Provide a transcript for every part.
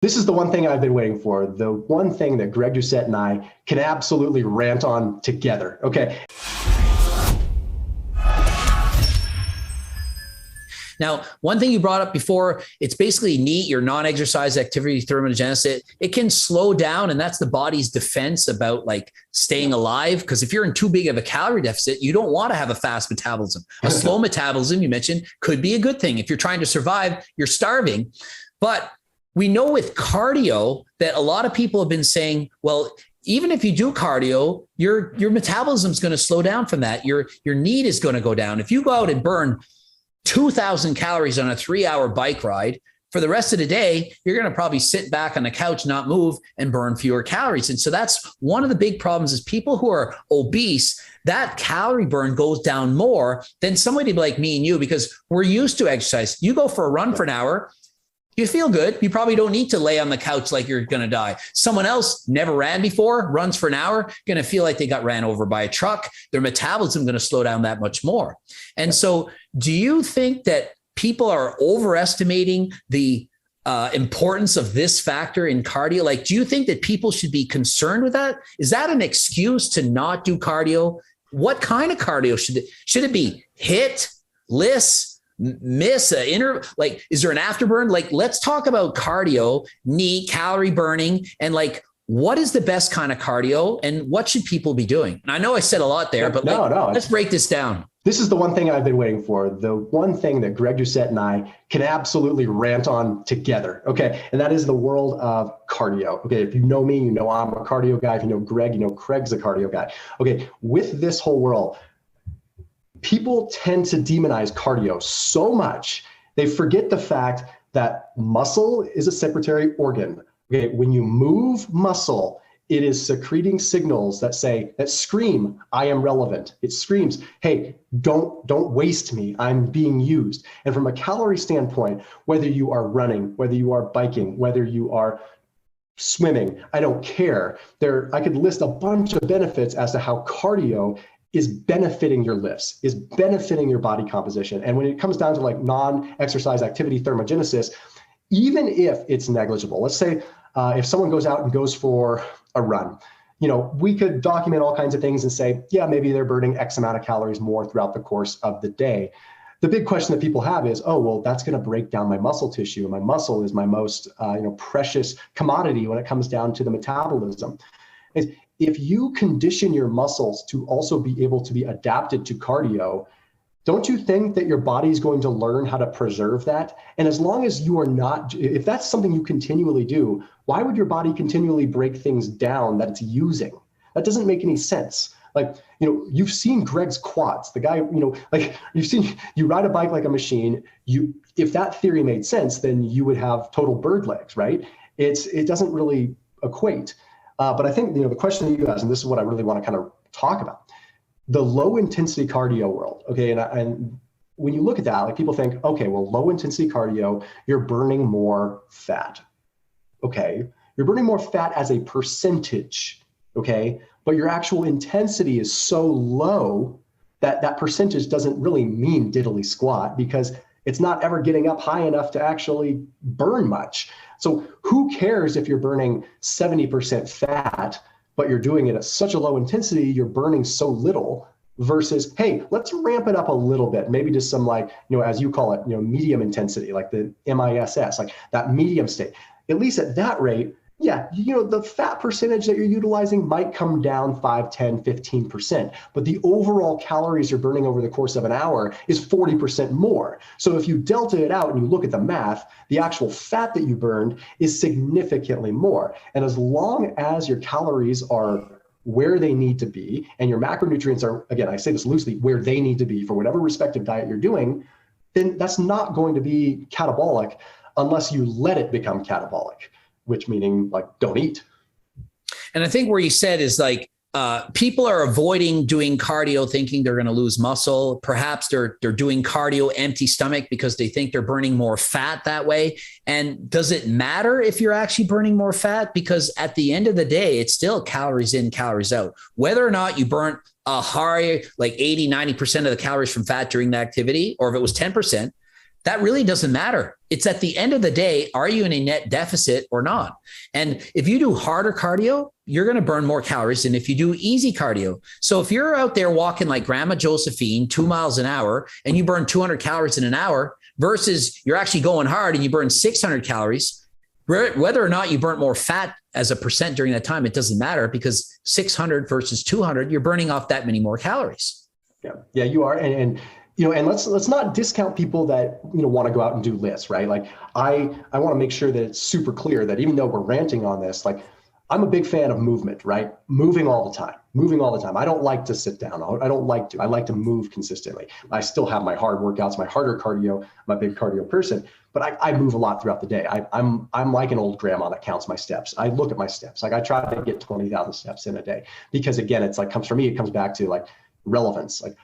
This is the one thing I've been waiting for. The one thing that Greg Doucette and I can absolutely rant on together. Okay. Now, one thing you brought up before, it's basically NEAT, your non-exercise activity thermogenesis. It can slow down, and that's the body's defense about like staying alive. Because if you're in too big of a calorie deficit, you don't want to have a fast metabolism. A slow metabolism, you mentioned, could be a good thing. If you're trying to survive, you're starving. But we know with cardio that a lot of people have been saying, well, even if you do cardio, your metabolism is going to slow down from that. Your NEAT is going to go down. If you go out and burn 2,000 calories on a 3-hour bike ride, for the rest of the day, you're going to probably sit back on the couch, not move, and burn fewer calories. And so that's one of the big problems is people who are obese, that calorie burn goes down more than somebody like me and you, because we're used to exercise. You go for a run for an hour, you feel good. You probably don't need to lay on the couch like you're going to die. Someone else never ran before, runs for an hour, going to feel like they got ran over by a truck. Their metabolism going to slow down that much more. And so do you think that people are overestimating the importance of this factor in cardio? Like, do you think that people should be concerned with that? Is that an excuse to not do cardio? What kind of cardio should it be? HIIT, LISS, miss like, is there an afterburn? Like, let's talk about cardio, NEAT, calorie burning, and like, what is the best kind of cardio and what should people be doing? And I know I said a lot there, but let's break this down. This is the one thing I've been waiting for. The one thing that Greg Doucette and I can absolutely rant on together. Okay. And that is the world of cardio. Okay. If you know me, you know I'm a cardio guy. If you know Greg, you know Craig's a cardio guy. Okay. With this whole world, people tend to demonize cardio so much, they forget the fact that muscle is a secretory organ. Okay, when you move muscle, it is secreting signals that scream, I am relevant. It screams, hey, don't waste me. I'm being used. And from a calorie standpoint, whether you are running, whether you are biking, whether you are swimming, I don't care. I could list a bunch of benefits as to how cardio is benefiting your lifts, is benefiting your body composition. And when it comes down to like non-exercise activity thermogenesis, even if it's negligible, let's say if someone goes out and goes for a run, we could document all kinds of things and say, yeah, maybe they're burning X amount of calories more throughout the course of the day. The big question that people have is, oh, well, that's going to break down my muscle tissue. And my muscle is my most precious commodity when it comes down to the metabolism. If you condition your muscles to also be able to be adapted to cardio, don't you think that your body is going to learn how to preserve that? And as long as you are not, if that's something you continually do, why would your body continually break things down that it's using? That doesn't make any sense. Like, you've seen Greg's quads, the guy, like you ride a bike like a machine. If that theory made sense, then you would have total bird legs, right? It doesn't really equate. But I think, the question that you asked, and this is what I really want to kind of talk about, the low intensity cardio world. Okay. And when you look at that, like people think, okay, well, low intensity cardio, you're burning more fat. Okay. You're burning more fat as a percentage. Okay. But your actual intensity is so low that that percentage doesn't really mean diddly squat, because it's not ever getting up high enough to actually burn much. So who cares if you're burning 70% fat, but you're doing it at such a low intensity, you're burning so little, versus, hey, let's ramp it up a little bit, maybe to some as you call it, medium intensity, like the MISS, like that medium state. At least at that rate, yeah, the fat percentage that you're utilizing might come down 5, 10, 15%, but the overall calories you're burning over the course of an hour is 40% more. So if you delta it out and you look at the math, the actual fat that you burned is significantly more. And as long as your calories are where they need to be, and your macronutrients are, again, I say this loosely, where they need to be for whatever respective diet you're doing, then that's not going to be catabolic unless you let it become catabolic. Which meaning like don't eat. And I think where you said is like people are avoiding doing cardio thinking they're going to lose muscle. Perhaps they're doing cardio empty stomach because they think they're burning more fat that way. And does it matter if you're actually burning more fat? Because at the end of the day, it's still calories in, calories out. Whether or not you burnt a high, like 80, 90% of the calories from fat during the activity, or if it was 10%, That really doesn't matter. It's at the end of the day, are you in a net deficit or not? And if you do harder cardio, you're going to burn more calories than if you do easy cardio. So if you're out there walking like Grandma Josephine, 2 miles an hour, and you burn 200 calories in an hour versus you're actually going hard and you burn 600 calories, whether or not you burn more fat as a percent during that time, it doesn't matter, because 600 versus 200, you're burning off that many more calories. Yeah, you are. And and let's not discount people that, want to go out and do lists, right? Like I want to make sure that it's super clear that even though we're ranting on this, like I'm a big fan of movement, right? Moving all the time. I don't like to sit down. I like to move consistently. I still have my hard workouts, my harder cardio. I'm a big cardio person, but I move a lot throughout the day. I'm like an old grandma that counts my steps. I look at my steps. Like I try to get 20,000 steps in a day, because again, it's like it comes back to like relevance. Like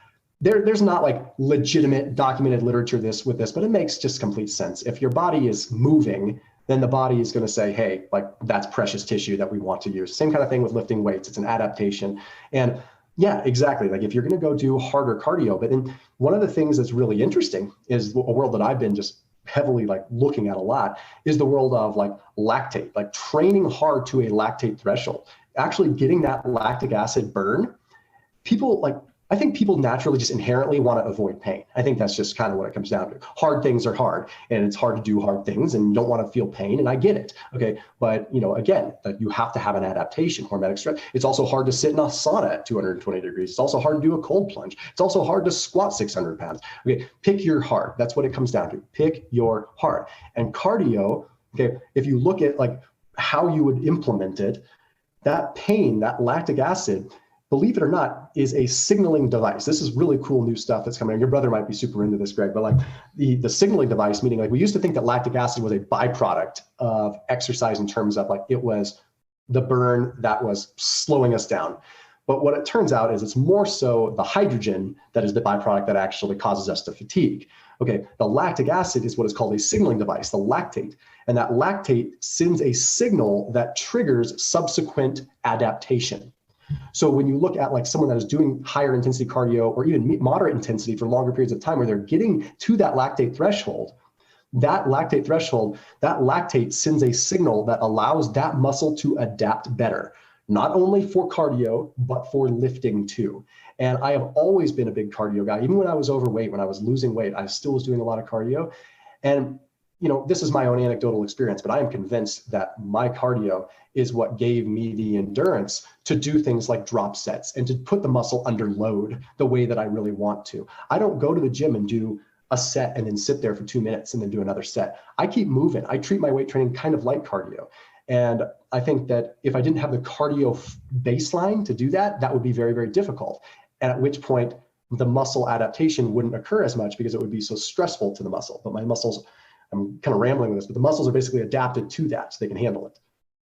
there's not like legitimate documented literature with this, but it makes just complete sense. If your body is moving, then the body is going to say, hey, like that's precious tissue that we want to use. Same kind of thing with lifting weights. It's an adaptation. And yeah, exactly. Like if you're going to go do harder cardio, but then one of the things that's really interesting is a world that I've been just heavily like looking at a lot is the world of like lactate, like training hard to a lactate threshold, actually getting that lactic acid burn. I think people naturally just inherently want to avoid pain. I think that's just kind of what it comes down to. Hard things are hard, and it's hard to do hard things, and you don't want to feel pain, and I get it. Okay, but again, like you have to have an adaptation, hormetic stress. It's also hard to sit in a sauna at 220 degrees. It's also hard to do a cold plunge. It's also hard to squat 600 pounds. Okay, pick your hard. That's what it comes down to. Pick your hard. And cardio, okay, if you look at like how you would implement it, that pain, that lactic acid, believe it or not, is a signaling device. This is really cool new stuff that's coming. Your brother might be super into this, Greg, but like the signaling device, meaning like we used to think that lactic acid was a byproduct of exercise in terms of like it was the burn that was slowing us down. But what it turns out is it's more so the hydrogen that is the byproduct that actually causes us to fatigue. Okay, the lactic acid is what is called a signaling device, the lactate. And that lactate sends a signal that triggers subsequent adaptation. So when you look at like someone that is doing higher intensity cardio or even moderate intensity for longer periods of time where they're getting to that lactate threshold, that lactate sends a signal that allows that muscle to adapt better, not only for cardio, but for lifting too. And I have always been a big cardio guy. Even when I was overweight, when I was losing weight, I still was doing a lot of cardio. And this is my own anecdotal experience, but I am convinced that my cardio is what gave me the endurance to do things like drop sets and to put the muscle under load the way that I really want to. I don't go to the gym and do a set and then sit there for 2 minutes and then do another set. I keep moving. I treat my weight training kind of like cardio. And I think that if I didn't have the cardio baseline to do that, that would be very, very difficult. And at which point the muscle adaptation wouldn't occur as much because it would be so stressful to the muscle. But my muscles, I'm kind of rambling with this, but the muscles are basically adapted to that so they can handle it.